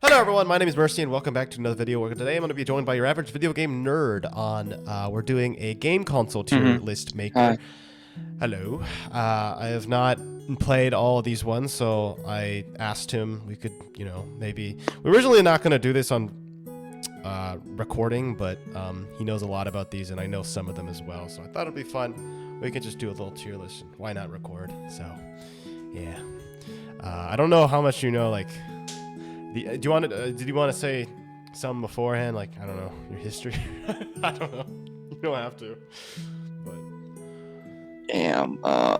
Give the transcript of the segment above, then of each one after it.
Hello everyone, my name is Mercy and welcome back to another video where today I'm going to be joined by your average video game nerd on, we're doing a game console tier Mm-hmm. list maker. Hi. Hello. I have not played all of these ones, so I asked him we could, maybe... We're originally not going to do this on recording, but he knows a lot about these and I know some of them as well, so I thought it'd be fun. We could just do a little tier list and why not record? So, yeah. I don't know how much you know, like... do you want to? Did you want to say something beforehand? Like, I don't know, your history. I don't know. You don't have to. But Damn. Uh,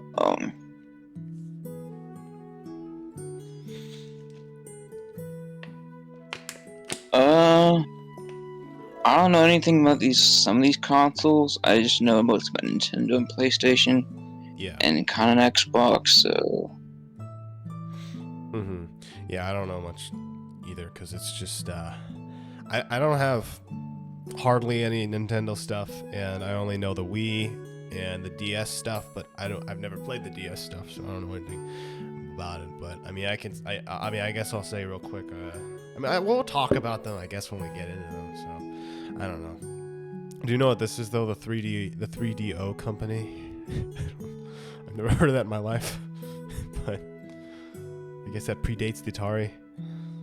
I don't know anything about some of these consoles. I just know most about Nintendo and PlayStation, yeah. and kind of Xbox. So Yeah, I don't know much either because it's just I don't have hardly any Nintendo stuff, and I only know the Wii and the DS stuff. But I've never played the DS stuff, so I don't know anything about it. But I mean, I guess I'll say real quick. We'll talk about them, I guess, when we get into them. So I don't know. Do you know what this is though? The 3DO company. I've never heard of that in my life, but I guess that predates the Atari.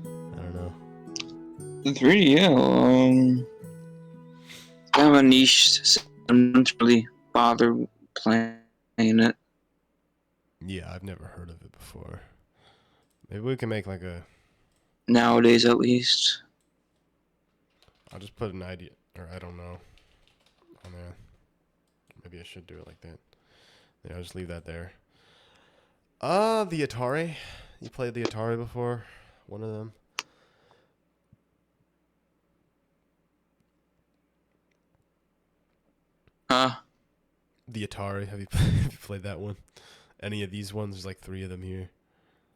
I don't know. the 3DO, kind of a niche system. Don't really bother playing it Yeah, I've never heard of it before. Maybe we can make like a... nowadays, at least. I'll just put an idea, or I don't know, on there. Maybe I should do it like that. Yeah, I'll just leave that there. The Atari. You played the Atari before? One of them? Huh? The Atari. Have you played that one? Any of these ones? There's like 3 of them here.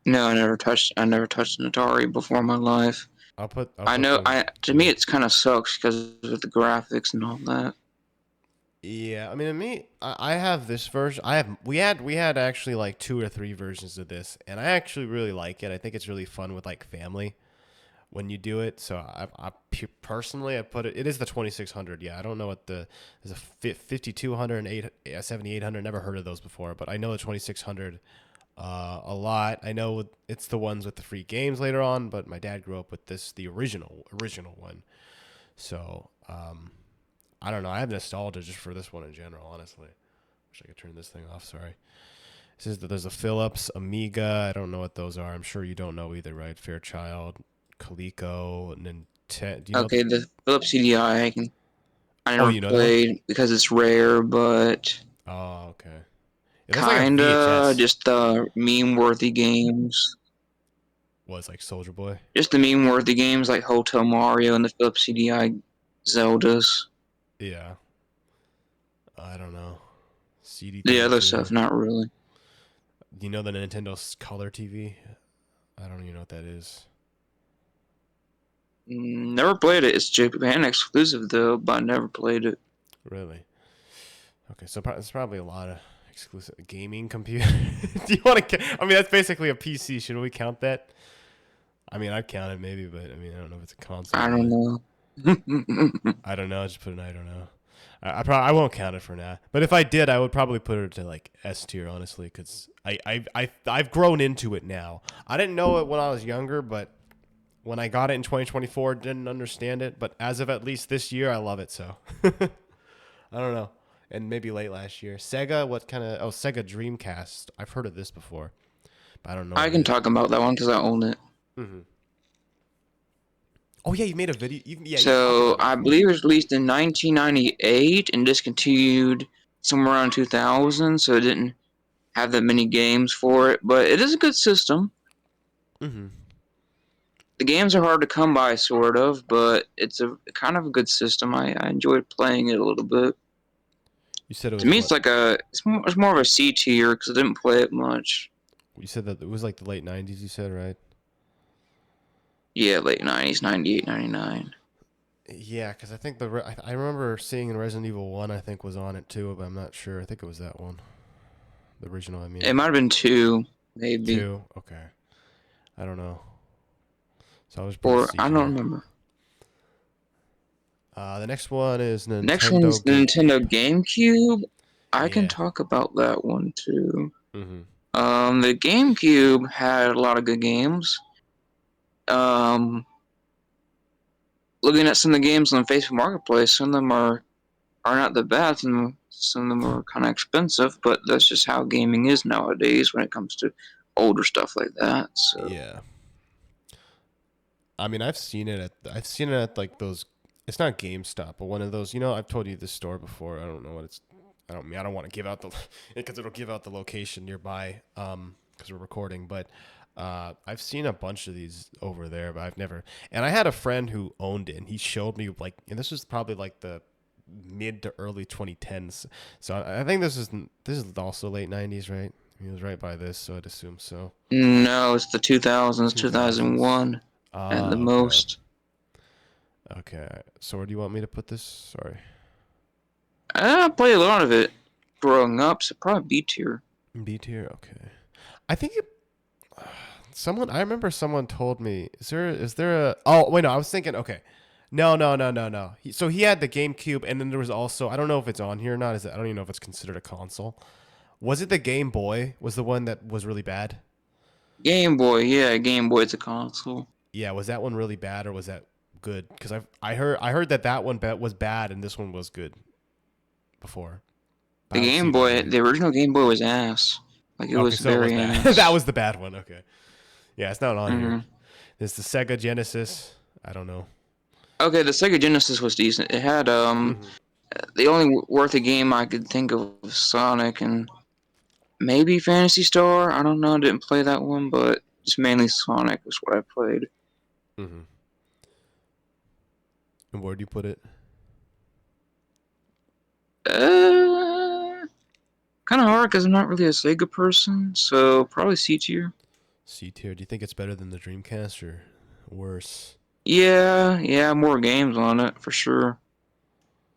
No, I never touched an Atari before in my life. I'll I put know. them. To me, it's kind of sucks because of the graphics and all that. Yeah, I mean, I have this version. We had actually like 2 or 3 versions of this, and I actually really like it. I think it's really fun with like family when you do it. So personally, I put it. It is the 2600. Yeah, I don't know what there's a 5200 and 7800. Never heard of those before, but I know the 2600 a lot. I know it's the ones with the free games later on, but my dad grew up with the original one. So I don't know. I have nostalgia just for this one in general, honestly. Wish I could turn this thing off. Sorry. It says that there's a Philips, Amiga. I don't know what those are. I'm sure you don't know either, right? Fairchild, Coleco, Nintendo. Do you know? Okay, the Philips CDI I Oh, never you know that one? played because it's rare, but Oh, okay. It was like a kinda VHS. just the meme-worthy games. Was like Soldier Boy. Just the meme-worthy games like Hotel Mario and the Philips CDI Zeldas. Yeah. I don't know. The other CD32. stuff, not really. Do you know the Nintendo's Color TV? I don't even know what that is. Never played it. It's Japan exclusive though, but I never played it. Really? Okay, so it's probably a lot of exclusive gaming computer. Do you want to? I mean, that's basically a PC. Should we count that? I mean, I'd count it maybe, but I mean, I don't know if it's a console. I don't Really. know. I don't know. Just put an I don't know. I won't count it for now. But if I did, I would probably put it to like S tier, honestly, because I've grown into it now. I didn't know it when I was younger, but when I got it in 2024, didn't understand it. But as of at least this year, I love it. So I don't know. And maybe late last year, Sega. What kind of? Oh, Sega Dreamcast. I've heard of this before, but I don't know I what can it is. talk about that one because I own it. Mm-hmm. Oh yeah, you made a video. You talked So about it I before. believe it was released in 1998 and discontinued somewhere around 2000. So it didn't have that many games for it, but it is a good system. Mm-hmm. The games are hard to come by, sort of, but it's a kind of a good system. I enjoyed playing it a little bit. You said it To was me, what? it's more of a C tier because I didn't play it much. You said that it was like the late '90s. You said right? Yeah, late 90s, 98, 99. Yeah, because I think I remember seeing in Resident Evil 1. I think was on it too, but I'm not sure. I think it was that one, the original. I mean, It might have been two, maybe. 2. Okay, I don't know. So I'll just put a Or C I don't tier. remember. The next one is Next one is Nintendo the Nintendo GameCube. GameCube. I can Yeah. talk about that one too. Mm-hmm. The GameCube had a lot of good games. Um, Looking at some of the games on Facebook Marketplace, some of them are not the bad, and some of them are kind of expensive. But that's just how gaming is nowadays when it comes to older stuff like that. So Yeah. I mean, I've seen it at like those. It's not GameStop, but one of those. You know, I've told you this store before. I don't know what it's. I don't want to give out the because it'll give out the location nearby. Because we're recording, but I've seen a bunch of these over there, but I've never. And I had a friend who owned it, and he showed me like, and this was probably like the mid to early 2010s. So I think this is also late 90s, right? He was right by this, so I'd assume so. no, it's the 2000s, 2000s. 2001 at the Ah, okay. most. Okay. So where do you want me to put this? Sorry. I played a lot of it growing up, so probably B tier. B tier. Okay. I think it, someone. I remember someone told me. Is there a? Oh wait, no. I was thinking. Okay. No. So he had the GameCube, and then there was also. I don't know if it's on here or not. Is it? I don't even know if it's considered a console. Was it the Game Boy? Was the one that was really bad? Game Boy, yeah, Game Boy's a console. Yeah. Was that one really bad or was that good? Because I heard that one was bad and this one was good before. I The don't see Game it on Boy, here. the original Game Boy was ass. Like it Okay, was so it was very bad. That ass. was the bad one. Okay. Yeah, it's not on here. hmm There's the Sega Genesis. I don't know. Okay, the Sega Genesis was decent. It had Hmm. the only worthy game I could think of was Sonic and maybe Fantasy Star. I don't know. I didn't play that one, but just mainly Sonic was what I played. Hmm. And where do you put it? Uh, Kind of hard because I'm not really a Sega person, so probably C tier. C tier. Do you think it's better than the Dreamcast or worse? Yeah, more games on it for sure.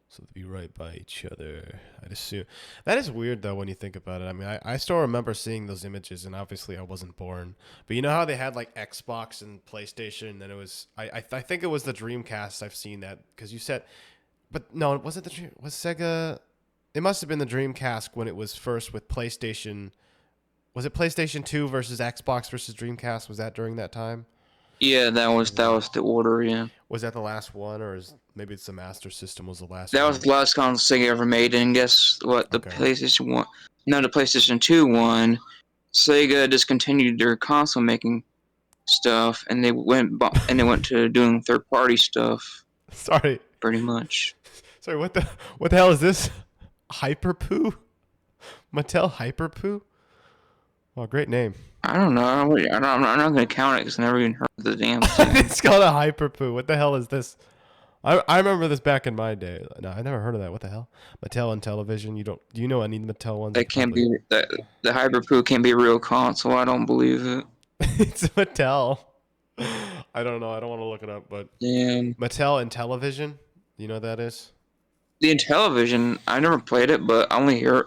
So they'd be right by each other. I'd assume. That is weird though when you think about it. I mean, I still remember seeing those images, and obviously I wasn't born. But you know how they had like Xbox and PlayStation, and then it was I think it was the Dreamcast. I've seen that because you said, but no, was it the was Sega? It must have been the Dreamcast when it was first with PlayStation. Was it PlayStation 2 versus Xbox versus Dreamcast? Was that during that time? Yeah, that Or was the order. Yeah. was that the last one, or is maybe it's the Master System was the last That was one? the last console Sega ever made, and guess what? The Okay. PlayStation One, no, the PlayStation Two one. Sega discontinued their console making stuff, and they went to doing third party stuff, Sorry. pretty much. Sorry, what the hell is this? Hyperpoo? Mattel Hyperpoo? Oh, great name. I don't know. I'm not gonna count it because I never even heard of the damn thing. It's called a Hyperpoo. What the hell is this? I remember this back in my day. No, I never heard of that. What the hell? Mattel and television. You don't? Do you know any Mattel ones? You That could can't probably. be the Hyperpoo can't be a real console. I don't believe it. It's Mattel. I don't know. I don't want to look it up, but Damn. Mattel and television. You know what that is? The Intellivision, I never played it, but I only heard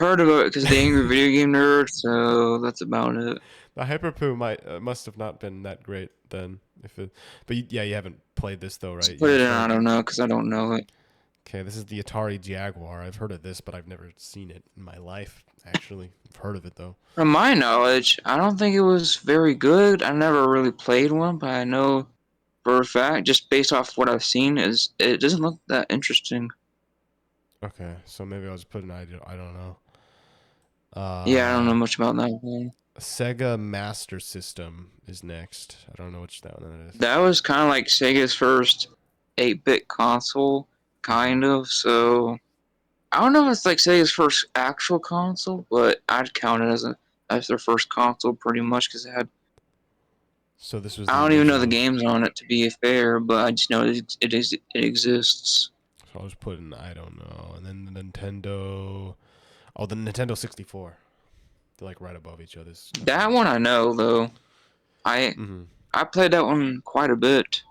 about it because the Angry Video Game Nerd. So that's about it. The Hyperpoo must have not been that great then. If it, but yeah, you haven't played this though, right? Just You put it haven't in. played. I don't know because I don't know it. Okay, this is the Atari Jaguar. I've heard of this, but I've never seen it in my life. Actually, I've heard of it though. From my knowledge, I don't think it was very good. I never really played one, but I know for a fact, just based off what I've seen, is it doesn't look that interesting. Okay, so maybe I'll just put an idea. I don't know. Yeah, I don't know Uh, much about that one. Sega Master System is next. I don't know which that one that is. That was kind of like Sega's first 8-bit console, Mm-hmm. kind of. So I don't know if it's like Sega's first actual console, but I'd count it as their first console pretty much because it had. So this was I the don't even know the original. games on it to be fair, but I just know it exists. So I'll just put in I don't know, and then the Nintendo. Oh, the Nintendo 64. They're like right above each other's That one I know though. I Mm-hmm. I played that one quite a bit.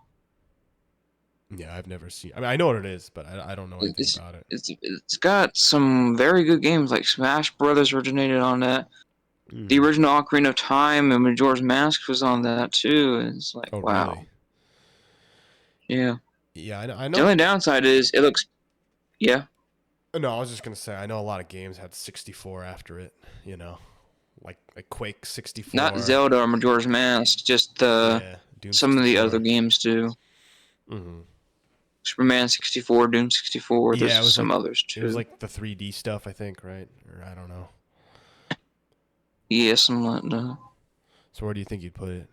Yeah, I've never seen. I mean, I know what it is, but I don't know anything It's about it. it's got some very good games like Smash Brothers originated on that. The Mm-hmm. original Ocarina of Time and Majora's Mask was on that too. And it's like Oh, wow. really? Yeah. Yeah, I The know. only downside is it looks. Yeah. No, I was just gonna say I know a lot of games had 64 after it. You know, like Quake Not 64. Zelda or Majora's Mask, just Yeah, Doom some of the other 64. games too. Hmm. Superman 64, Doom 64. There's Yeah, some others it was too. like the 3D stuff, I think, right? Or I don't know. Yeah, something like that. So where do you think you'd put it?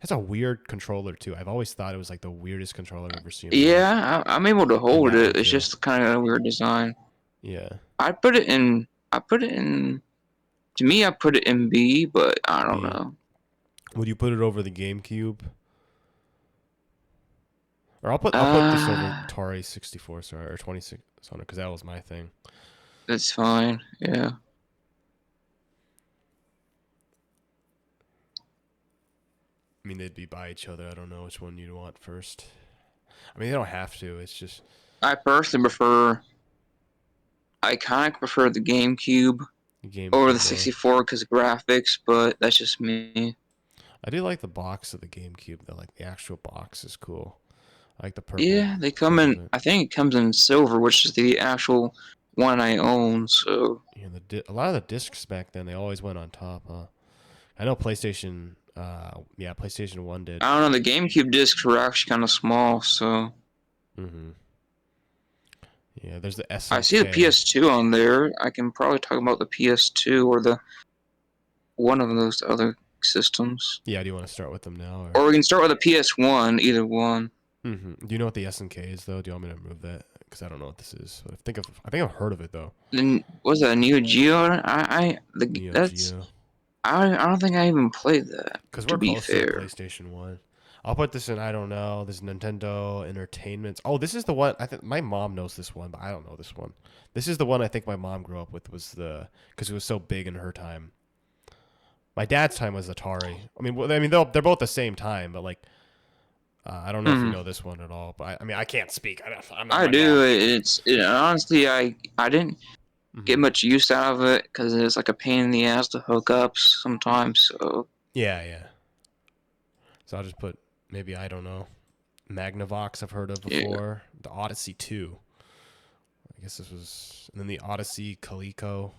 It's a weird controller too. I've always thought it was like the weirdest controller I've ever seen in my life. Yeah, I'm able to And hold that one it. It's too. just kind of a weird design. Yeah. I put it in. I put it in. To me, I put it in B, but I don't B. know. Would you put it over the GameCube? Or I'll put this over Uh, Atari 64, sorry, or 2600 because that was my thing. that's fine. Yeah. I mean, they'd be by each other. I don't know which one you'd want first. I mean, they don't have to. It's just I personally prefer. I kind of prefer the GameCube the over the GameCube more. 64 because of graphics, but that's just me. I do like the box of the GameCube though. Like the actual box is cool. I like the purple Yeah, they come front in. of it. I think it comes in silver, which is the actual one I own. So You know, a lot of the discs back then they always went on top. Huh? I know PlayStation. Yeah, PlayStation One did. I don't know. The GameCube discs were actually kind of small, so Mm-hmm. Yeah, there's the I see the SNK. PS2 on there. I can probably talk about the PS2 or the one of those other systems, Yeah, do you want to start with them now or? or we can start with the PS1. Either one. Mm-hmm. Do you know what the SNK is though? Do you want me to remove that? Because I don't know what this is. I think I've heard of it though. Then was that Neo Geo? Neo That's Geo. I don't think I even played that. Because To we're be close to the fair, PlayStation One. I'll put this in. I don't know. This Nintendo Entertainment. Oh, this is the one. I think my mom knows this one, but I don't know this one. This is the one I think my mom grew up with. Was the because it was so big in her time. My dad's time was Atari. I mean, they're both the same time, but like, I don't know if you hmm. know this one at all. But I mean, I can't speak. I'm not I my do. mom. Honestly, I didn't get Hmm. much use out of it because it's like a pain in the ass to hook up sometimes. So Yeah, yeah. So I'll just put maybe I don't know. Magnavox I've heard of yeah, before. The Odyssey 2. I guess this was and then the Odyssey Coleco.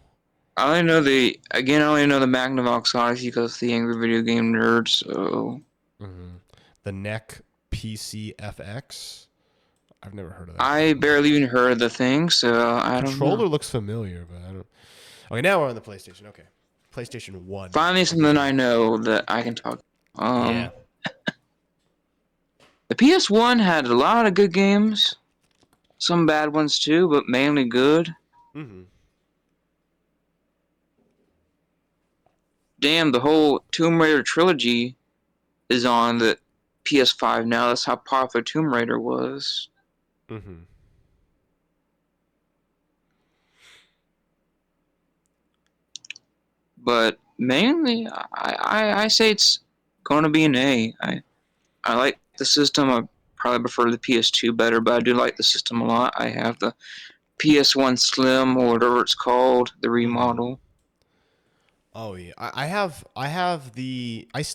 I only know the Magnavox Odyssey because the Angry Video Game Nerd. So Hmm. The NEC PCFX. I've never heard of that I thing. barely even heard of the thing. So I don't know. Controller looks familiar, but I don't. Okay, now we're on the PlayStation. Okay, PlayStation One. Finally, We'll get something I there. know that I can talk. Yeah. The PS1 had a lot of good games, some bad ones too, but mainly good. Hmm. Damn, the whole Tomb Raider trilogy is on the PS5 now. That's how popular Tomb Raider was. Hmm. But mainly, I say it's going to be an A. I like the system. I probably prefer the PS2 better, but I do like the system a lot. I have the PS1 Slim or whatever it's called, the Hmm. remodel. Oh yeah, I have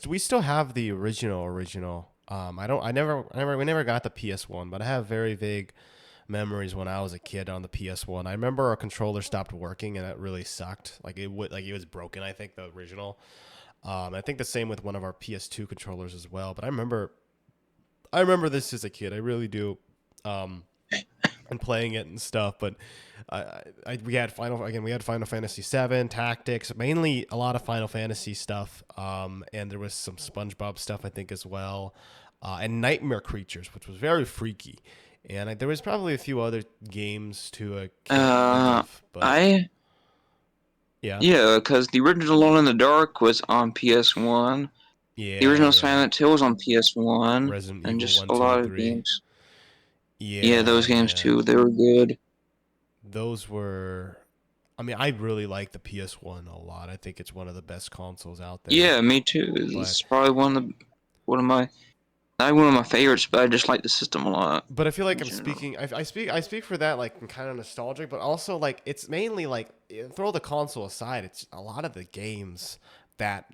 we still have the original. We never got the PS1, but I have very vague memories when I was a kid on the PS1. I remember our controller stopped working and it really sucked. Like it was broken. I think the original. I think the same with one of our PS2 controllers as well. But I remember this as a kid. I really do. Um, and playing it and stuff. But we had Final Fantasy VII Tactics, mainly a lot of Final Fantasy stuff, and there was some SpongeBob stuff I think as well, and Nightmare Creatures, which was very freaky. And there was probably a few other games too I can't think Uh, of, but I yeah, Yeah, because the original Alone in the Dark was on PS1. The yeah, original yeah. Silent Hill was on PS1, Resident and Evil just one, a two, lot and of three. games. Yeah, Yeah, those games yeah. too. They were good. Those were. I mean, I really like the PS1 a lot. I think it's one of the best consoles out there. Yeah, me too. But It's probably one of my not one of my favorites, but I just like the system a lot But I feel like in general. I speak for that like kind of nostalgic, but also like it's mainly like throw the console aside. It's a lot of the games that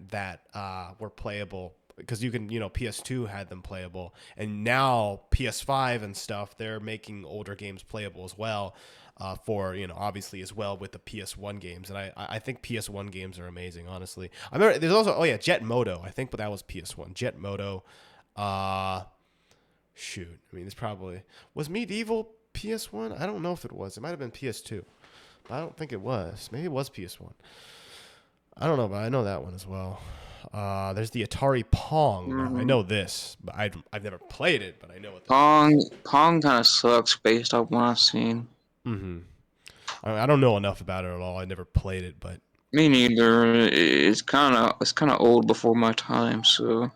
were playable because you can, PS2 had them playable, and now PS5 and stuff, they're making older games playable as well. For obviously as well with the PS1 games, and I think PS1 games are amazing. Honestly, I remember there's also Jet Moto. I think, but that was PS1. Jet Moto. Uh, Shoot. I mean, it's probably was Medieval PS1. I don't know if it was. It might have been PS2. I don't think it was. Maybe it was PS1. I don't know, but I know that one as well. There's the Atari Pong. Now I Hmm. know this, but I've never played it, but I know what that is. Pong kind of sucks based off what I've seen. Mm-hmm. I don't know enough about it at all. I never played it, but Me neither. It's kind of old before my time. So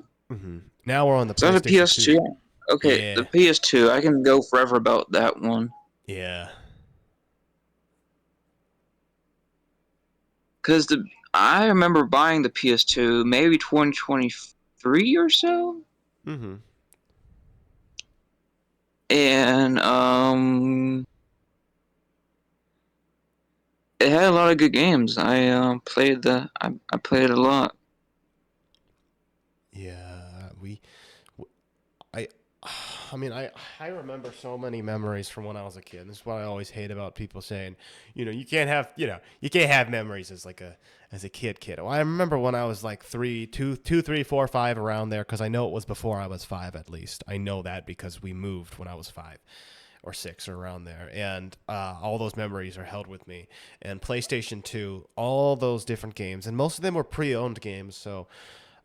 now we're on the so the PlayStation 2. PS2. Okay, the Yeah, PS2. I can go forever about that one yeah. because the I remember buying the PS2 maybe 2023 or so, Mm-hmm. and it had a lot of good games. I played it a lot. Yeah, I, I mean, I remember so many memories from when I was a kid. This is what I always hate about people saying, you can't have memories as like as a kid. Well, I remember when I was like 3, 2, 2, 3, 4, 5 around there, because I know it was before I was 5 at least. I know that because we moved when I was 5 or 6 or around there, and all those memories are held with me. And PlayStation 2, all those different games, and most of them were pre-owned games, so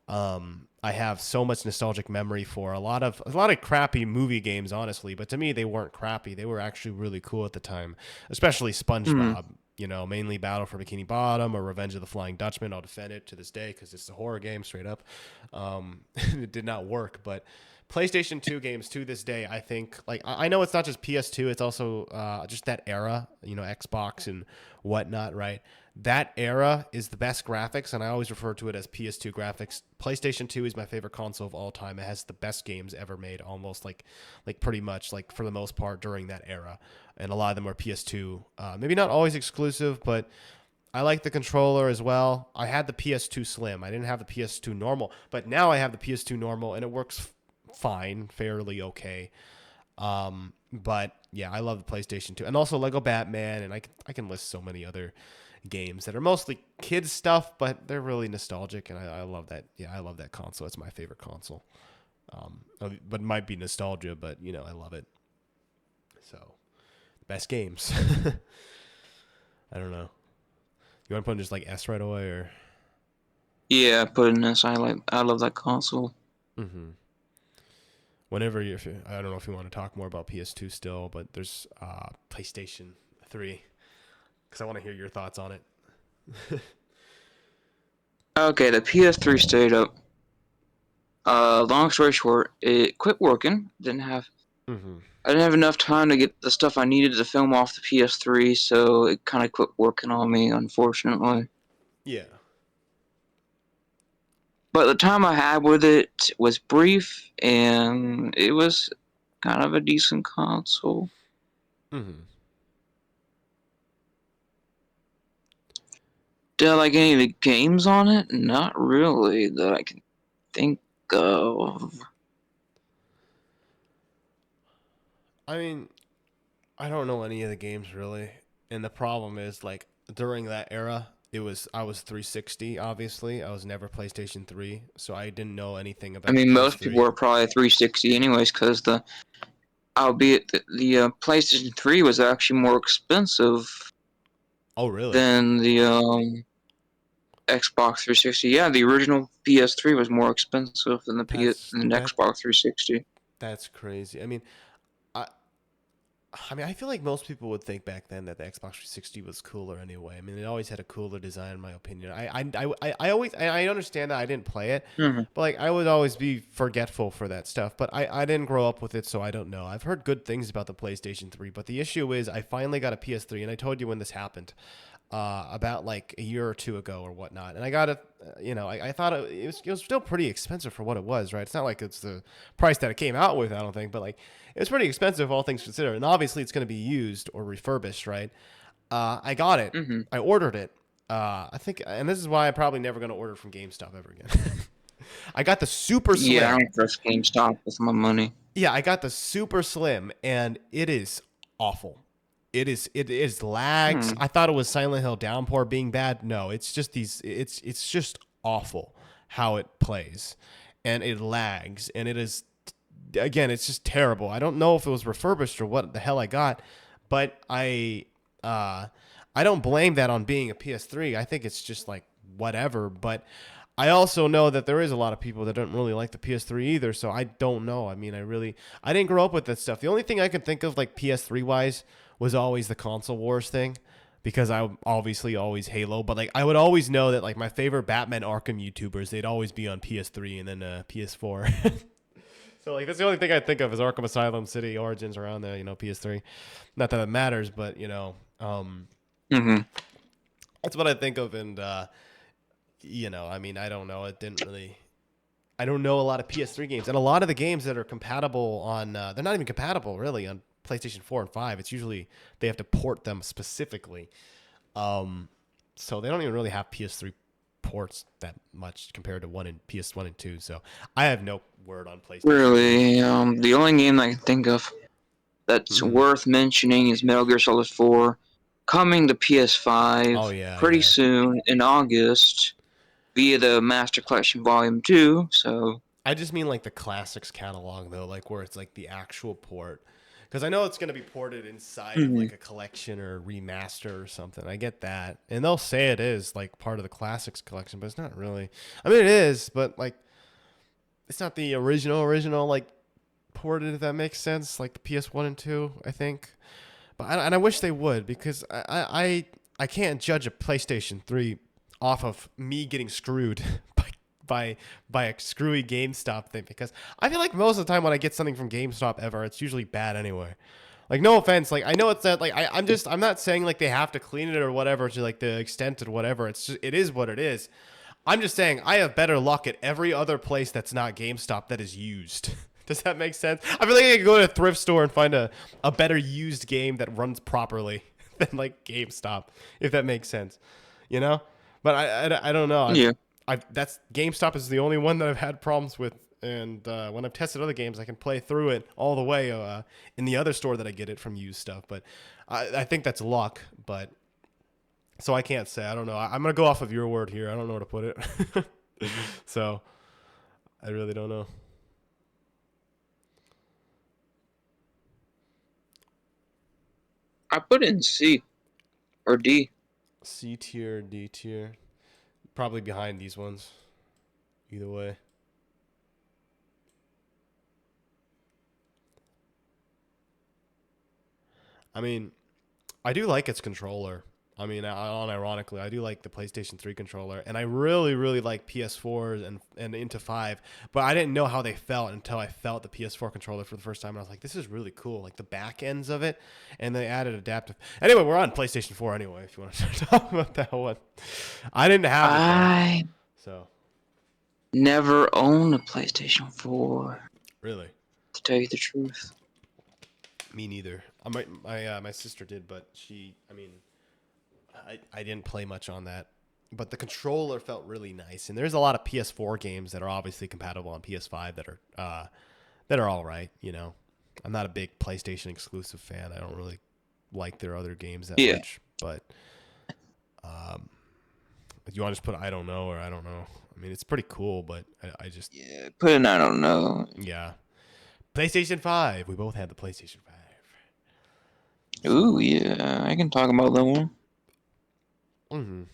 I have so much nostalgic memory for a lot of crappy movie games, honestly. But to me, they weren't crappy. They were actually really cool at the time, especially Hmm. SpongeBob. Mainly Battle for Bikini Bottom or Revenge of the Flying Dutchman. I'll defend it to this day because it's a horror game, straight up. It did not work, but PlayStation 2 games to this day, I think, like, I know it's not just PS2, it's also just that era, Xbox and whatnot, right? That era is the best graphics, and I always refer to it as PS2 graphics. PlayStation 2 is my favorite console of all time. It has the best games ever made, almost like pretty much like for the most part during that era, and a lot of them are PS2. Maybe not always exclusive, but I like the controller as well. I had the PS2 Slim. I didn't have the PS2 normal, but now I have the PS2 normal, and it works fine, fairly okay. But yeah, I love the PlayStation 2, and also Lego Batman, and I can list so many other games that are mostly kids stuff, but they're really nostalgic, and I love that. Yeah, I love that console. It's my favorite console. But it might be nostalgia, but I love it. So best games. I don't know. You want to put in just like S right away, or? Yeah, put in this. I love that console. Mm-hmm. Whenever you, if you, I don't know if you want to talk more about PS2 still, but there's PlayStation 3 because I want to hear your thoughts on it. Okay, the PS3 stayed up. Long story short, it quit working. Mm-hmm. I didn't have enough time to get the stuff I needed to film off the PS3, so it kind of quit working on me, unfortunately. Yeah. But the time I had with it was brief, and it was kind of a decent console. Mm-hmm. Did I like any of the games on it? Not really, that I can think of. I mean, I don't know any of the games really, and the problem is like during that era, I was 360. Obviously, I was never PlayStation 3, so I didn't know anything I about the mean, most people PS3. were probably 360 anyways, because albeit the PlayStation 3 was actually more expensive Oh, really? than the Xbox 360. Yeah, the original PS3 was more expensive than That's than the that. Xbox 360. That's crazy. I I feel like most people would think back then that the Xbox 360 was cooler anyway. I mean, it always had a cooler design, in my opinion. I understand that I didn't play it, Hmm. but like I would always be forgetful for that stuff. But I didn't grow up with it, so I don't know. I've heard good things about the PlayStation 3, but the issue is I finally got a PS3, and I told you when this happened. About like a year or two ago or whatnot, and I got it. I thought it was still pretty expensive for what it was, right? It's not like it's the price that it came out with, I don't think, but like it was pretty expensive, all things considered. And obviously, it's going to be used or refurbished, right? I got it. Hmm. I ordered it. I think, and this is why I'm probably never going to order from GameStop ever again. I got the super Yeah, I slim. don't trust GameStop with my money. Yeah, I got the super slim, and it is awful. It is lags. Hmm. I thought it was Silent Hill Downpour being bad. No, it's just it's just awful how it plays, and it lags, and it is again, it's just terrible. I don't know if it was refurbished or what the hell I got, but uh I don't blame that on being a PS3. I think it's just like whatever, but I also know that there is a lot of people that don't really like the PS3 either, so I don't know. I mean, I didn't grow up with that stuff. The only thing I can think of like PS3 wise was always the console wars thing because I obviously always Halo, but like I would always know that like my favorite Batman Arkham YouTubers, they'd always be on PS3 and then PS4. So like that's the only thing I think of is Arkham Asylum, City Origins around there, PS3. Not that it matters, but Mm-hmm. that's what I think of, and I mean, I don't know. I don't know a lot of PS3 games, and a lot of the games that are compatible on, they're not even compatible really on PlayStation 4 and 5. It's usually they have to port them specifically. Um, so they don't even really have PS3 ports that much compared to one in PS1 and 2. So I have no word on PlayStation 3. Really, the only game I can think of that's Mhm. worth mentioning is Metal Gear Solid 4, coming to Oh PS5 yeah, pretty yeah. soon in August via the Master Collection Volume 2. So, I just mean like the classics catalog though, like where it's like the actual port. Because I know it's going to be ported inside of mhm. like a collection or a remaster or something. I get that. And they'll say it is like part of the classics collection, but it's not really. I mean, it is, but like it's not the original like ported, if that makes sense. Like the PS1 and 2, I think. And I wish they would because I can't judge a PlayStation 3 off of me getting screwed by a screwy GameStop thing because I feel like most of the time when I get something from GameStop ever, it's usually bad anyway. Like no offense, like I know it's that like I'm not saying like they have to clean it or whatever to like the extent or whatever. It's just it is what it is. I'm just saying I have better luck at every other place that's not GameStop that is used. Does that make sense? I feel like I could go to a thrift store and find a better used game that runs properly than like GameStop, if that makes sense. You know? But I don't know. Yeah. That's GameStop is the only one that I've had problems with. And when I've tested other games, I can play through it all the way in the other store that I get it from used stuff. But I think that's luck. But so I can't say. I don't know. I'm gonna go off of your word here. I don't know where to put it. So I really don't know. I put it in C or D. C tier, D tier, probably behind these ones. Either way. I mean, I do like its controller. I mean, unironically, I do like the PlayStation 3 controller, and I really, really like PS4s and into 5, but I didn't know how they felt until I felt the PS4 controller for the first time, and I was like, this is really cool, like the back ends of it, and they added adaptive. Anyway, we're on PlayStation 4 anyway, if you want to start talking about that one. I didn't have it, though, I so, never owned a PlayStation 4, really. to tell you the truth. Me neither. My sister did, but I mean, I didn't play much on that. But the controller felt really nice, and there's a lot of PS4 games that are obviously compatible on PS5 that are all right. I'm not a big PlayStation exclusive fan. I don't really like their other games that Yeah. much. But if you want to just put I don't know or I don't know. I mean, it's pretty cool, but I just Yeah. Put in I don't know. yeah. PlayStation 5. We both had the PlayStation 5. Ooh, So, yeah. I can talk about that one. mhm.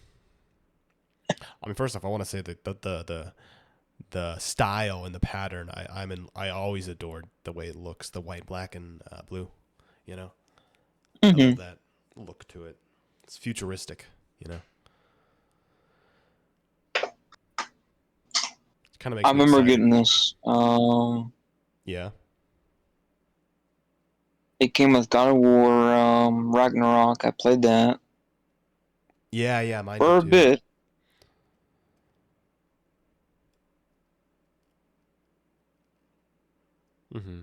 I mean, first off, I want to say that the style and the pattern I always adored the way it looks, the white, black, and blue. You know, I love Hmm. that look to it. It's futuristic. You know, it kind of I makes me remember excited. getting this. Yeah, It came with God of War, Ragnarok. I played that yeah, yeah. Mine for did a too. bit. Hmm.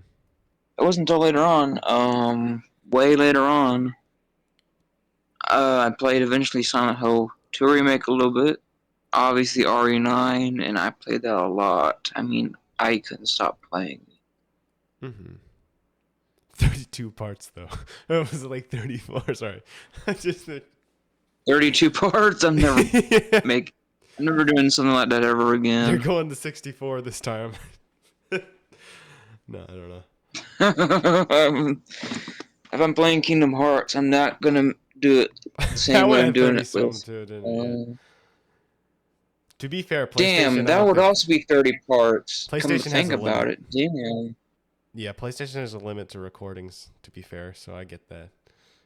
It wasn't until later on, way later on, I played eventually Silent Hill 2 remake a little bit. obviously RE9, and I played that a lot. I mean, I couldn't stop playing. Mm-hmm. 32 parts though. It was like 34. Sorry, I just 32 parts. yeah. I'm never doing something like that ever You're again. going to 64 this time. No, I don't know. If I'm playing Kingdom Hearts, I'm not gonna do it the That same one way I'm had doing 30 it some with. too, didn't it? Yeah. Uh, To be fair, Damn, PlayStation, I that don't would think also be 30 parts. Come to PlayStation has think a about limit. it, damn. Yeah, PlayStation has a limit to recordings. To be fair, so I get that,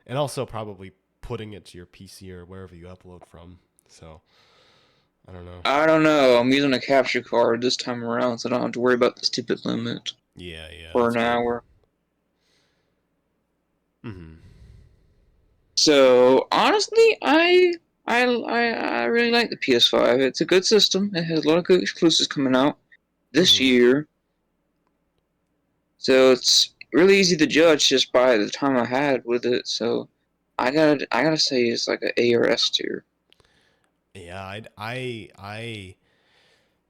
and also probably putting it to your PC or wherever you upload from. So I don't know. I don't know. I'm using a capture card this time around, so I don't have to worry about the stupid limit Yeah, yeah, for that's an good. hour. Mm-hmm. So honestly, I really like the PS5. It's a good system. It has a lot of good exclusives coming out this Mm-hmm. year. So it's really easy to judge just by the time I had with it. So I gotta say it's like an A or S tier. Yeah,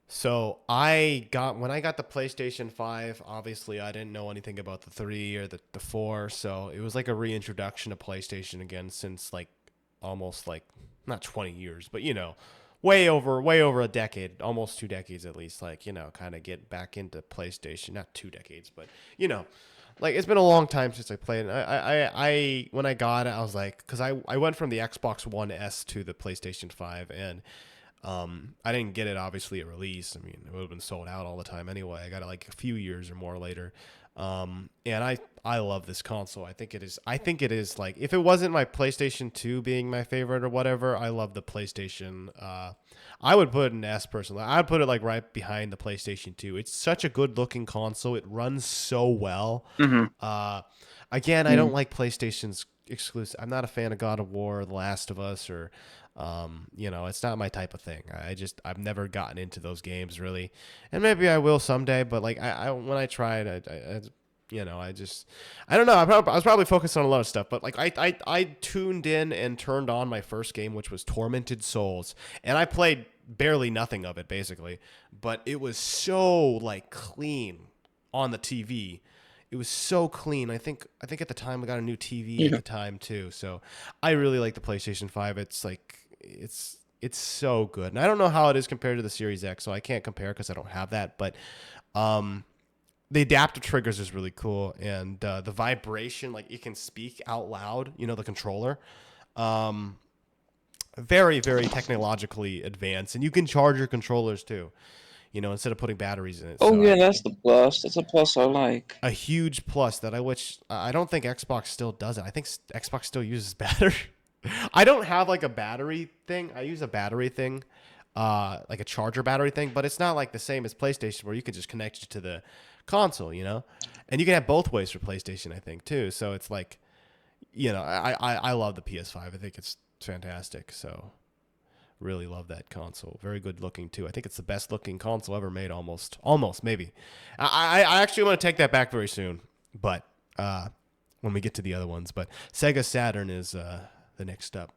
so I got when I got the PlayStation 5, obviously I didn't know anything about the 3 or the 4, so it was like a reintroduction to PlayStation again since like almost like not 20 years, but way over a decade, almost 2 decades at least, like, kind of get back into PlayStation, not 2 decades, but like it's been a long time since I played. And when I got it, I was like, because I went from the Xbox One S to the PlayStation 5, and I didn't get it obviously at release. I mean, it would have been sold out all the time anyway. I got it like a few years or more later. And I love this console. I think it is. I think it is like if it wasn't my PlayStation 2 being my favorite or whatever, I love the PlayStation. I would put an S personally. I'd put it like right behind the PlayStation 2. It's such a good looking console. It runs so well. Mm-hmm. Uh, Again, I Yeah. don't like PlayStation's exclusive. I'm not a fan of God of War, The Last of Us, or it's not my type of thing. I've never gotten into those games really, and maybe I will someday. But like I when I tried, I don't know. I was probably focused on a lot of stuff, but like I tuned in and turned on my first game, which was Tormented Souls, and I played barely nothing of it basically, but it was so like clean on the TV. It was so clean. I think at the time I got a new TV at Yeah. the time too. So I really like the PlayStation 5. It's like it's so good. And I don't know how it is compared to the Series X, so I can't compare cuz I don't have that, but um the adaptive triggers is really cool, and the vibration, like it can speak out loud, the controller. Um Very very technologically advanced, and you can charge your controllers too, instead of putting batteries in it. Oh So yeah, that's the plus. That's a plus I like. a huge plus that I don't think Xbox still does it. I think Xbox still uses battery. I don't have like a battery thing. I use a battery thing, like a charger battery thing, but it's not like the same as PlayStation where you can just connect it to the console, and you can have both ways for PlayStation, I think too. So it's like, I love the PS5. I think it's fantastic. So really love that console. Very good looking too. I think it's the best looking console ever made. Almost maybe. I actually want to take that back very soon, but when we get to the other ones. But Sega Saturn is the next up.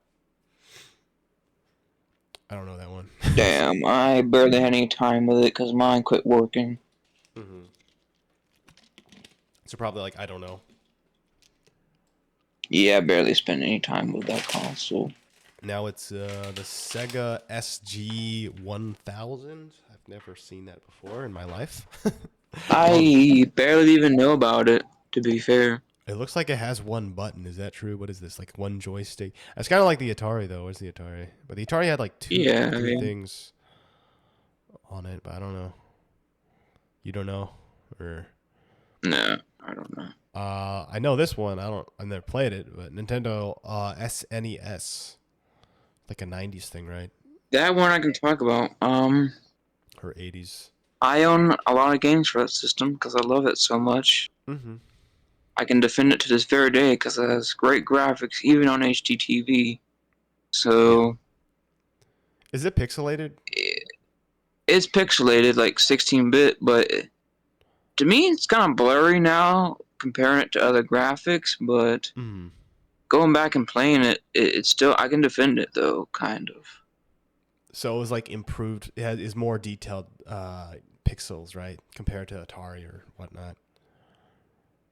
I don't know that one. Damn, I barely had any time with it because mine quit working. Mm-hmm. So probably like I don't know. Yeah, I barely spent any time with that console. Now it's the Sega SG 1000. I've never seen that before in my life. Well, I barely even know about it, to be fair. it looks like it has one button. Is that true? What is this? Like one joystick? It's kind of like the Atari, though. Where's the Atari? But the Atari had like two, Yeah, three yeah. things on it. But I don't know. You don't know, or No, I don't know. I know this one. I've never played it, but Nintendo SNES, like a '90s thing, right? That one I can talk about. Or '80s. I own a lot of games for that system because I love it so much. Mm-hmm. I can defend it to this very day because it has great graphics, even on HDTV. Yeah. So Is it pixelated? it's pixelated, like 16-bit, but to me, it's kind of blurry now comparing it to other graphics. But Mm. going back and playing it, it's still I can defend it though, kind of. So it was like improved. Is more detailed pixels, right, compared to Atari or whatnot.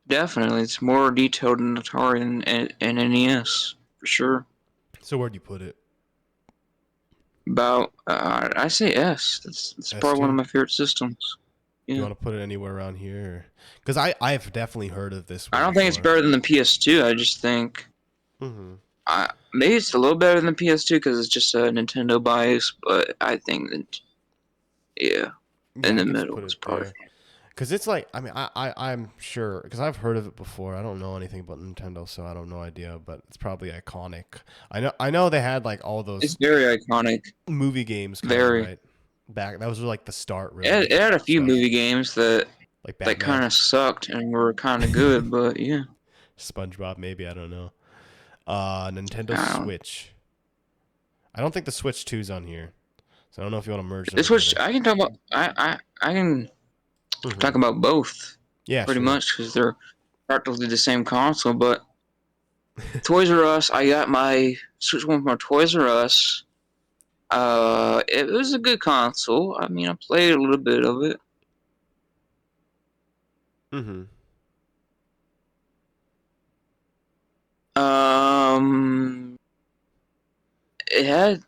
Definitely, it's more detailed than Atari and NES for sure. So where'd you put it? About I say S. That's S probably one of tier. my favorite systems. Do you Yeah, want to put it anywhere around here? Because I've definitely heard of this I one don't think it's before. better than the PS2. I just think Mm-hmm. maybe it's a little better than the PS2 because it's just a Nintendo bias. But I think that yeah, Yeah, in I the could just middle put is it probably. there. Because it's like, I mean, I'm sure, because I've heard of it before. I don't know anything about Nintendo, so I don't know idea, but it's probably iconic. I know they had like all It's those very iconic. movie games kind of, Very. right? Back, that was like the start, It, really. it had a few Stuff movie games like that kind Batman, of sucked and were kind of good, but yeah, SpongeBob, maybe, I don't know. Nintendo I don't. Switch. I don't think the Switch 2's on here, so I don't know if you want to merge them This was together. I can talk about. I can Mm-hmm. talk about both Yeah, pretty sure. much because they're practically the same console. But Toys R Us, I got my Switch One from Toys R Us. It was a good console. I mean, I played a little bit of it. Mm-hmm. Um, it had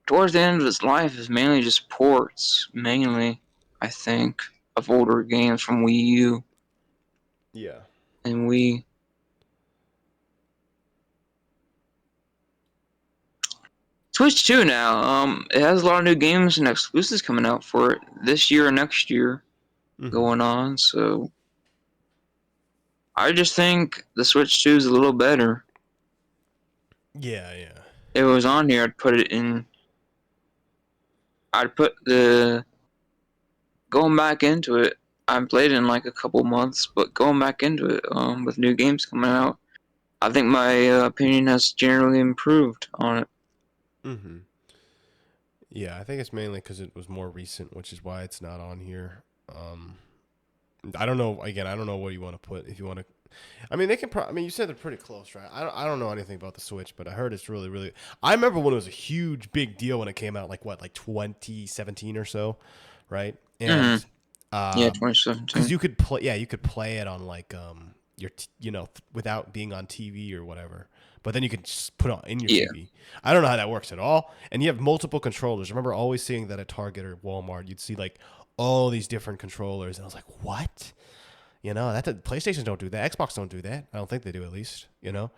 towards the end of its life is mainly just ports, mainly I think of older games from Wii U Yeah. and Wii. Switch 2 now. It has a lot of new games and exclusives coming out for it this year and next year Mm-hmm. going on. So I just think the Switch 2 is a little better. Yeah, yeah. If it was on here, I'd put it in. I'd put the going back into it. I haven't played it in like a couple months, but going back into it with new games coming out, I think my opinion has generally improved on it. Mm-hmm. Yeah, I think it's mainly because it was more recent, which is why it's not on here. Um, I don't know. Again, I don't know what you want to put. If you want to, I mean, they can. I mean, you said they're pretty close, right? I don't know anything about the Switch, but I heard it's really, really. I remember when it was a huge, big deal when it came out, like what, like 2017 or so, right? Hmm. And Yeah, because 2017. you could play, yeah, you could play it on like without being on TV or whatever. But then you could just put it on in your Yeah. TV. I don't know how that works at all. And you have multiple controllers. I remember always seeing that at Target or Walmart. You'd see like all these different controllers, and I was like, what? PlayStation don't do that. Xbox don't do that. I don't think they do, at least. I don't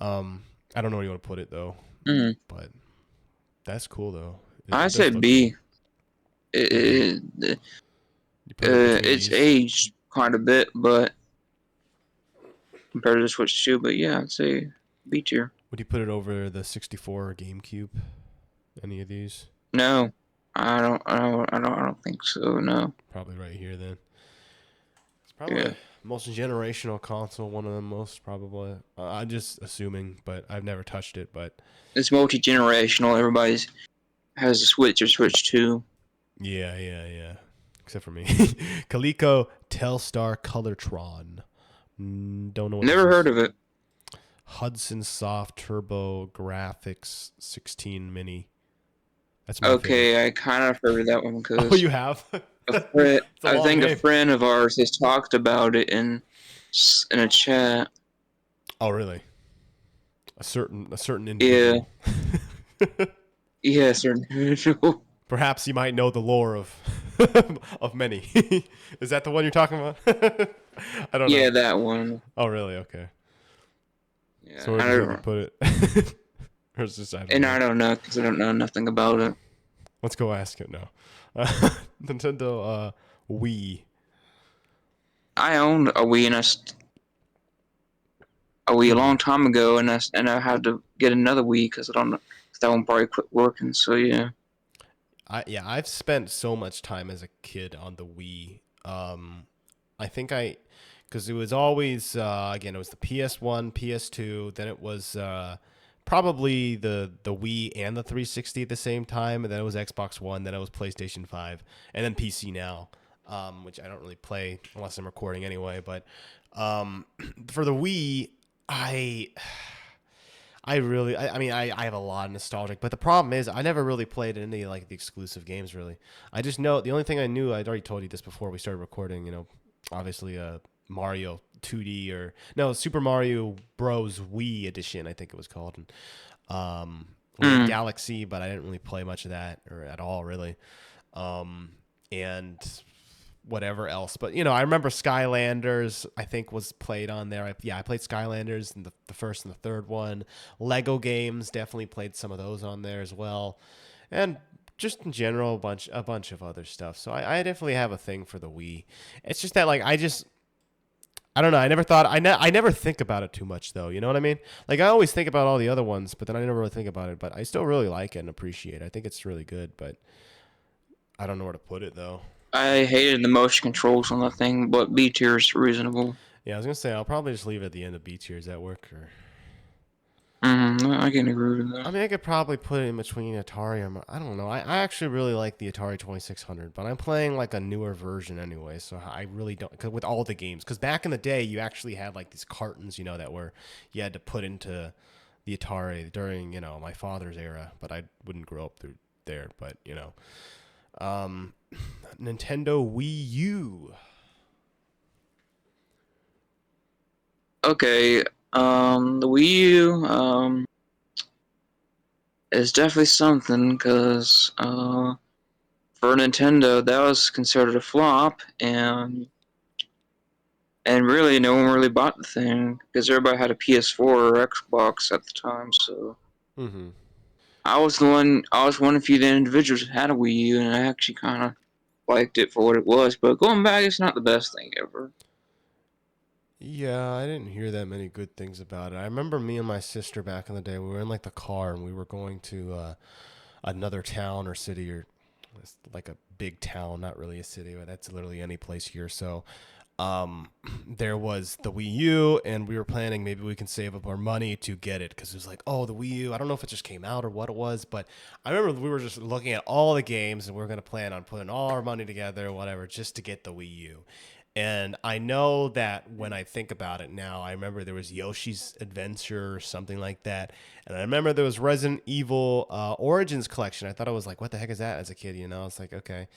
know where you want to put it though, Hmm. but that's cool though. I It does said look cool. B. It, Mm-hmm. it, You put it between it's these. aged quite a bit, but compared to the Switch 2, but yeah, I'd say B tier. Would you put it over the 64 or GameCube? Any of these? No, I don't think so. No. Probably right here then. It's Yeah, probably most generational console. One of them most probably. I'm just assuming, but I've never touched it. But it's multi generational. Everybody's has a Switch or Switch 2. yeah, yeah, yeah. Except for me. Coleco Telstar Colortron. Don't know what this Never heard is. of it. Hudson Soft Turbo Graphics 16 Mini. That's my favorite. Okay, I kind of heard of that one Oh, because you have? a friend, It's a I long think a name. friend of ours has talked about it in a chat. Oh, really? A certain Yeah, individual. yes, or no. Perhaps you might know the lore of of many. Is that the one you're talking about? I don't know. Yeah, that one. Oh, really? Okay. Yeah, So where I do you think you don't, put it? Or is this I don't and know. I don't know because I don't know nothing about it. Let's go ask it now. Nintendo Wii. I owned a Wii and a Wii a Hmm. long time ago, and I had to get another Wii because I don't know 'cause that one probably quit working. So yeah. I've spent so much time as a kid on the Wii. I think because it was always again it was the PS1, PS2, then it was probably the Wii and the 360 at the same time, and then it was Xbox One, then it was PlayStation 5, and then PC now, which I don't really play unless I'm recording anyway. But for the Wii, I I mean, I have a lot of nostalgic, but the problem is I never really played any like the exclusive games really. I just know the only thing I knew, I'd already told you this before we started recording, obviously Mario 2D or no, Super Mario Bros. Wii edition, I think it was called. And we had Mm. Galaxy, but I didn't really play much of that or at all really. And whatever else. But I remember Skylanders. I think was played on there. I played Skylanders and the first and the third one. Lego games definitely played some of those on there as well, and just in general a bunch of other stuff. So I definitely have a thing for the Wii. It's just that like I don't know. I never thought I never think about it too much though. You know what I mean? Like I always think about all the other ones, but then I never really think about it. But I still really like it and appreciate it. I think it's really good, but I don't know where to put it though. I hated the motion controls on the thing, but B tier is reasonable. Yeah, I was gonna say I'll probably just leave it at the end of B tier. Does that work? Or I can agree with I that. mean, I could probably put it in between Atari and I don't know. I actually really like the Atari 2600, but I'm playing like a newer version anyway, so I really don't. Cause with all the games, because back in the day, you actually had like these cartons, that were you had to put into the Atari during my father's era, but I wouldn't grow up through there. But um, Nintendo Wii U. Okay, the Wii U, is definitely something because, for Nintendo, that was considered a flop, and really no one really bought the thing because everybody had a PS4 or Xbox at the time. So Mm-hmm. I was one of few individuals that had a Wii U, and I actually kind of liked it for what it was. But going back, it's not the best thing ever. Yeah, I didn't hear that many good things about it. I remember me and my sister back in the day, we were in like the car and we were going to another town or city or it's like a big town, not really a city, but that's literally any place here. So um, there was the Wii U, and we were planning maybe we can save up our money to get it because it was like, oh, the Wii U. I don't know if it just came out or what it was, but I remember we were just looking at all the games and we are going to plan on putting all our money together, or whatever, just to get the Wii U. And I know that when I think about it now, I remember there was Yoshi's Adventure or something like that. And I remember there was Resident Evil Origins Collection. I thought I was like, what the heck is that as a kid? I was like, okay,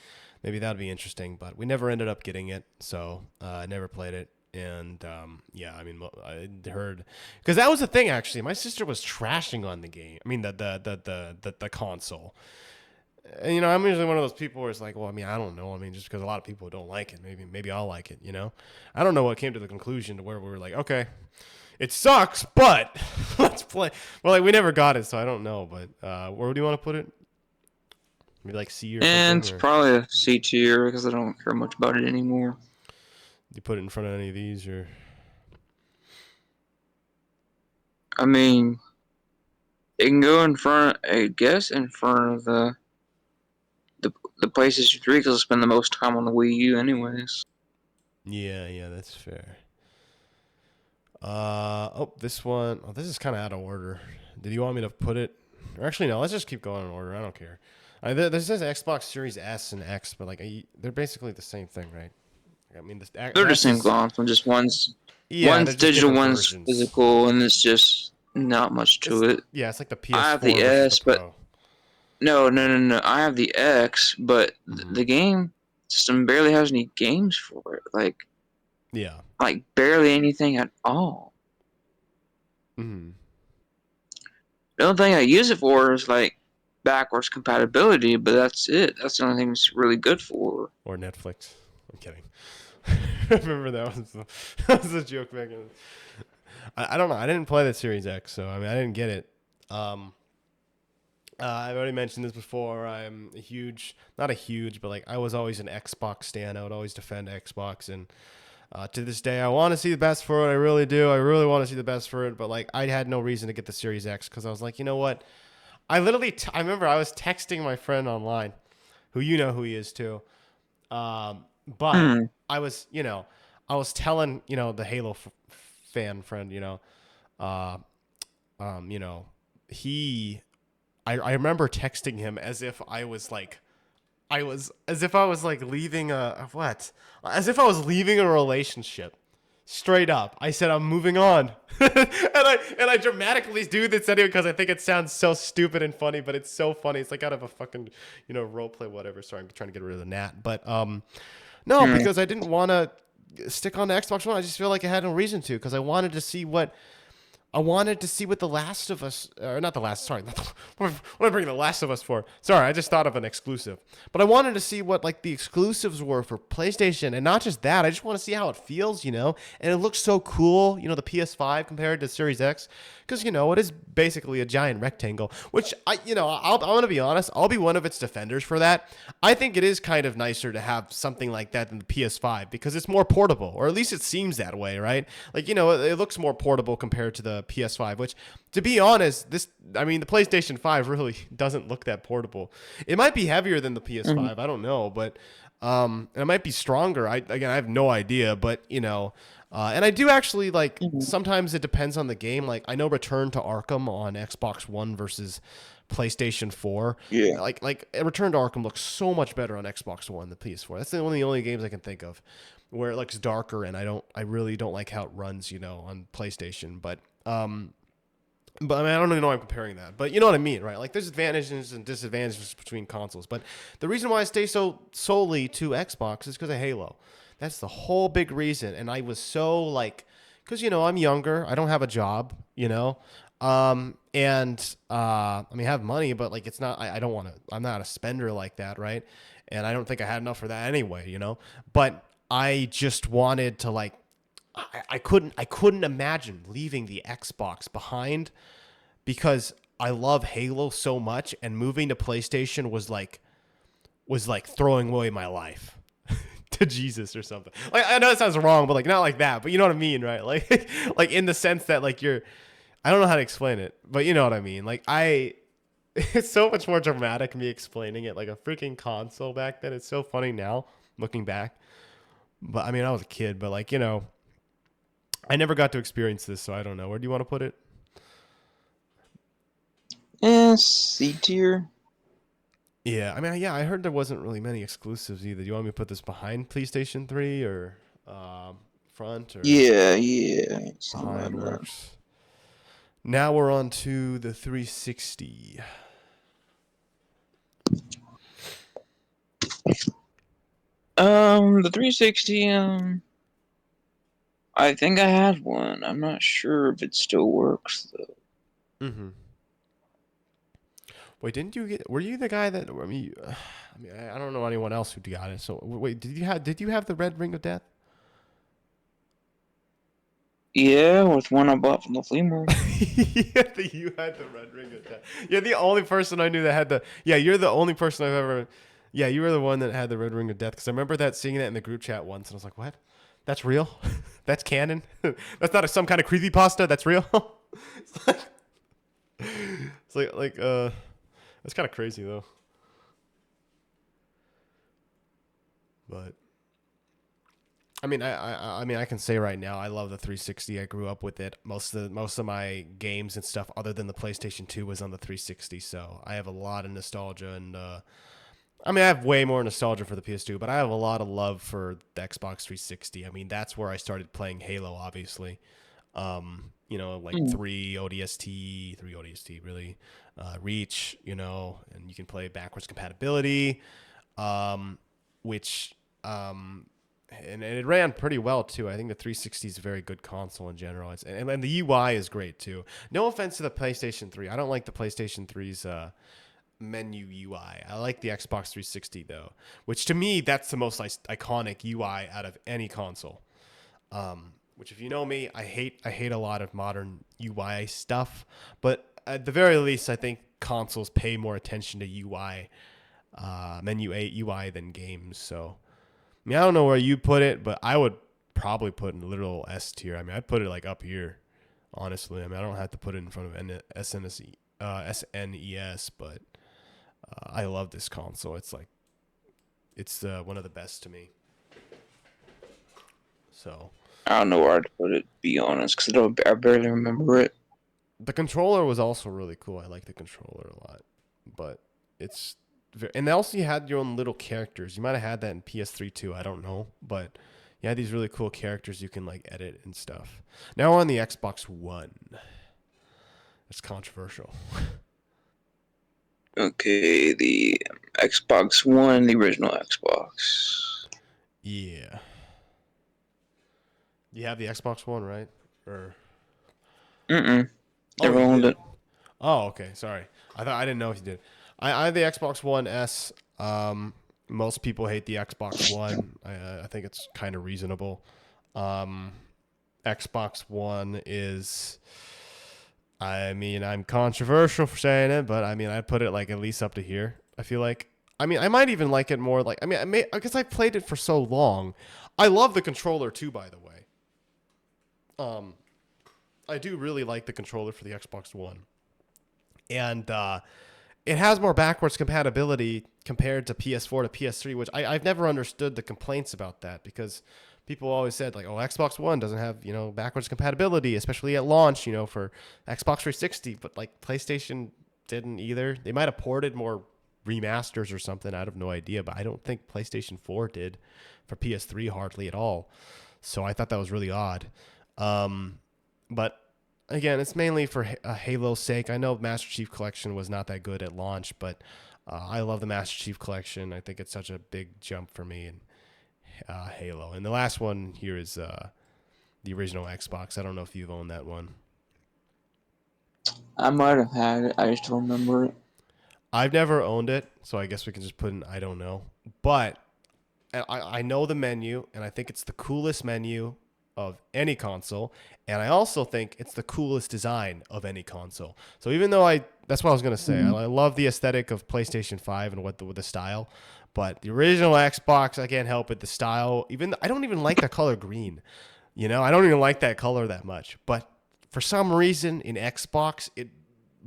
maybe that would be interesting. But we never ended up getting it. So I never played it. And yeah, I mean, I heard because that was the thing. Actually, my sister was trashing on the game. I mean, the console. And, I'm usually one of those people where it's like, well, I mean, I don't know. I mean, just because a lot of people don't like it, maybe I'll like it. I don't know what came to the conclusion to where we were like, okay, it sucks, but let's play. Well, like we never got it, so I don't know. But where do you want to put it? Maybe like C or And something, it's or probably a C tier because I don't care much about it anymore. do you put it in front of any of these, or I mean, it can go in front, I guess, in front of the, the PlayStation 3 because I spend the most time on the Wii U, anyways. yeah, that's fair. Oh, this one. Oh, this is kind of out of order. Did you want me to put it? Or actually, no. Let's just keep going in order. I don't care. This says Xbox Series S and X, but like they're basically the same thing, right? I mean, They're the the S same is console, just yeah, one's they're just digital, different one's versions. physical, and it's just not much to It's it. yeah, it's like the I have the PS4 versus the S, but Pro. no. I have the X, but Mm-hmm. the game system barely has any games for it. Yeah. Like barely anything at all. Mm-hmm. The only thing I use it for is like backwards compatibility, but that's it. That's the only thing it's really good for. Or Netflix. I'm kidding. I remember that was a joke back in. I don't know. I didn't play the Series X, so I mean I didn't get it. Um, I've already mentioned this before. I'm a huge, not a huge, but like I was always an Xbox stan. I would always defend Xbox, and to this day, I want to see the best for it. I really do. I really want to see the best for it. But like, I had no reason to get the Series X because I was like, you know what? I remember I was texting my friend online, who who he is too. But Hmm. I was, I was telling, the Halo fan friend, uh, you know, he I remember texting him as if I was like as if I was like leaving a what? As if I was leaving a relationship. Straight up. I said I'm moving on. and I dramatically do this anyway because I think it sounds so stupid and funny, but it's so funny. It's like out of a fucking role play, whatever. Sorry, I'm trying to get rid of the gnat, but no, Hmm. because I didn't want to stick on the Xbox One. I just feel like I had no reason to because I wanted to see what The Last of Us, or not The Last, sorry, not the, what am I bringing The Last of Us for? Sorry, I just thought of an exclusive. But I wanted to see what like the exclusives were for PlayStation, and not just that, I just want to see how it feels, and it looks so cool, the PS5 compared to Series X, because it is basically a giant rectangle, which I'm gonna be honest, I'll be one of its defenders for that. I think it is kind of nicer to have something like that than the PS5 because it's more portable, or at least it seems that way, right? Like it looks more portable compared to the PS5, which, to be honest, the PlayStation 5 really doesn't look that portable. It might be heavier than the Hmm. PS5, I don't know, but and it might be stronger. I have no idea, but and I do actually like Hmm. sometimes it depends on the game. Like I know Return to Arkham on Xbox One versus PlayStation 4. Yeah. Like Return to Arkham looks so much better on Xbox One than PS4. That's the only games I can think of where it looks darker, and I really don't like how it runs, on PlayStation. But I mean, I don't even know why I'm comparing that. But you know what I mean, right? Like there's advantages and disadvantages between consoles. But the reason why I stay so solely to Xbox is because of Halo. That's the whole big reason. And I was so like, because I'm younger, I don't have a job, and I mean, I have money, but like it's not. I don't want to. I'm not a spender like that, right? And I don't think I had enough for that anyway, But I just wanted to like I couldn't imagine leaving the Xbox behind because I love Halo so much, and moving to PlayStation was like throwing away my life to Jesus or something. Like I know it sounds wrong, but like not like that, but you know what I mean, right? Like like in the sense that like I don't know how to explain it, but you know what I mean. Like it's so much more dramatic me explaining it like a freaking console back then. It's so funny now looking back. But I mean, I was a kid, but like, I never got to experience this, so I don't know. Where do you want to put it? C tier. Yeah, I mean, yeah, I heard there wasn't really many exclusives either. Do you want me to put this behind PlayStation 3 or front or Yeah, yeah. Something like behind that. works? Now we're on to the 360. The 360. I think I had one. I'm not sure if it still works though. Mm-hmm. Wait, didn't you get? Were you the guy that? I don't know anyone else who got it. So wait, did you have the Red Ring of Death? Yeah, with one I bought from the flea market. You had the Red Ring of Death. You're the only person I knew that had the. Yeah, you're the only person I've ever. Yeah, you were the one that had the Red Ring of Death because I remember seeing that in the group chat once, and I was like, "What? That's real? That's canon? That's not some kind of creepy pasta. That's real." it's like, that's kind of crazy though. But I mean, I mean, I can say right now, I love the 360. I grew up with it. Most of my games and stuff, other than the PlayStation 2, was on the 360. So I have a lot of nostalgia, and I mean, I have way more nostalgia for the PS2, but I have a lot of love for the Xbox 360. I mean, that's where I started playing Halo, obviously. Like Hmm. 3 ODST, really, Reach, and you can play backwards compatibility, um, which and it ran pretty well too. I think the 360 is a very good console in general. And the UI is great too. No offense to the PlayStation 3. I don't like the PlayStation 3's menu UI. I like the Xbox 360 though, which to me that's the most iconic UI out of any console. Which if you know me, I hate a lot of modern UI stuff, but at the very least, I think consoles pay more attention to UI, menu A UI than games. So I mean, I don't know where you put it, but I would probably put in literal S tier. I mean, I'd put it like up here, honestly. I mean, I don't have to put it in front of SNES, but I love this console. It's one of the best to me. So I don't know where I'd put it, to be honest, because I barely remember it. the controller was also really cool. I like the controller a lot, but it's and also you had your own little characters. You might have had that in PS3 too. I don't know, but You had these really cool characters you can like edit and stuff. Now on the Xbox One. It's controversial. Okay, the Xbox One, the original Xbox. Yeah. You have the Xbox One, right? Or Mm-mm. oh, Never you owned did. it. Oh, okay. Sorry. I didn't know if you did. I have the Xbox One S. Most people hate the Xbox One. I think it's kind of reasonable. Um, Xbox One is. I mean, I'm controversial for saying it, but I mean, I put it like at least up to here. I feel like. I mean, I might even like it more. Like, I mean, I may because I played it for so long. I love the controller too, by the way. Um, I do really like the controller for the Xbox One, and it has more backwards compatibility compared to PS4 to PS3, which I've never understood the complaints about that because people always said like, oh, Xbox One doesn't have backwards compatibility, especially at launch, for Xbox 360, but like PlayStation didn't either. They might have ported more remasters or something. I have no idea, but I don't think PlayStation 4 did for PS3 hardly at all. So I thought that was really odd. But again, it's mainly for Halo's sake. I know Master Chief Collection was not that good at launch, but I love the Master Chief Collection. I think it's such a big jump for me in Halo. And the last one here is the original Xbox. I don't know if you've owned that one. I might have had it. I just don't remember it. I've never owned it, so I guess we can just put in I don't know. But I know the menu, and I think it's the coolest menu of any console, and I also think it's the coolest design of any console. So even though that's what I was gonna say. I love the aesthetic of PlayStation 5 and with the style, but the original Xbox, I can't help it. The style, even I don't even like the color green. I don't even like that color that much. But for some reason in Xbox, it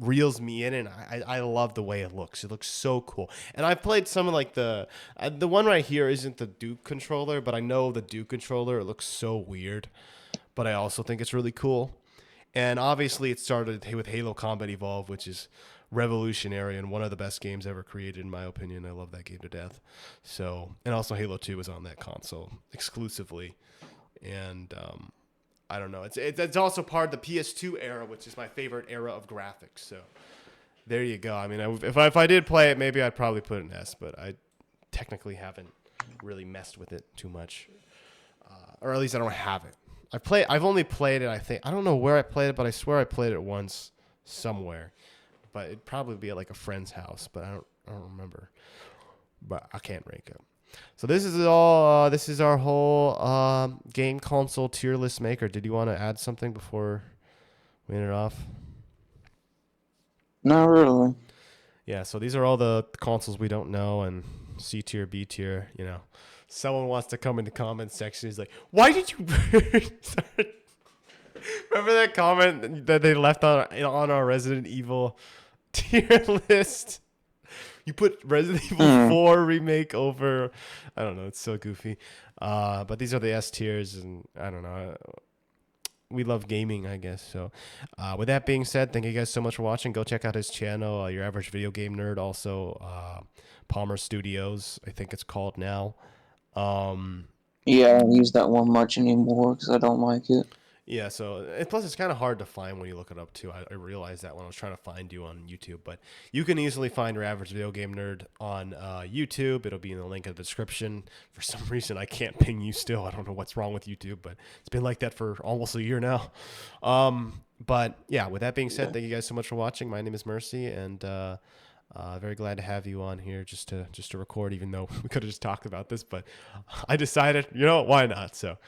reels me in, and I love the way it looks. It looks so cool. And I've played some of like the one right here isn't the Duke controller, but I know the Duke controller. It looks so weird, but I also think it's really cool. And obviously, it started with Halo Combat Evolved, which is revolutionary and one of the best games ever created, in my opinion. I love that game to death. So, and also Halo 2 was on that console exclusively, and I don't know. It's also part of the PS2 era, which is my favorite era of graphics. So there you go. I mean, if I did play it, maybe I'd probably put it in S, but I technically haven't really messed with it too much, or at least I don't have it. I've only played it. I don't know where I played it, but I swear I played it once somewhere. But it'd probably be at like a friend's house, but I don't remember. But I can't rank it. So this is all. This is our whole game console tier list maker. Did you want to add something before we end it off? Not really. Yeah. So these are all the consoles we don't know, and C tier, B tier. Someone wants to come in the comment section. He's like, "Why did you?" Remember that comment that they left on our Resident Evil tier list? You put Resident Evil 4 remake over. I don't know. It's so goofy. But these are the S tiers, and I don't know. We love gaming, I guess. So, with that being said, thank you guys so much for watching. Go check out his channel, Your Average Video Game Nerd. Also, Palmer Studios, I think it's called now. Yeah, I don't use that one much anymore because I don't like it. Yeah, so plus it's kind of hard to find when you look it up too. I realized that when I was trying to find you on YouTube, but you can easily find Your Average Video Game Nerd on YouTube. It'll be in the link in the description. For some reason, I can't ping you still. I don't know what's wrong with YouTube, but it's been like that for almost a year now. But yeah, with that being said, thank you guys so much for watching. My name is Mercy, and very glad to have you on here just to record, even though we could have just talked about this, but I decided, why not? So.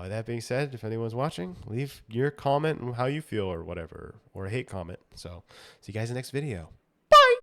With that being said, if anyone's watching, leave your comment on how you feel or whatever, or a hate comment. So, see you guys in the next video.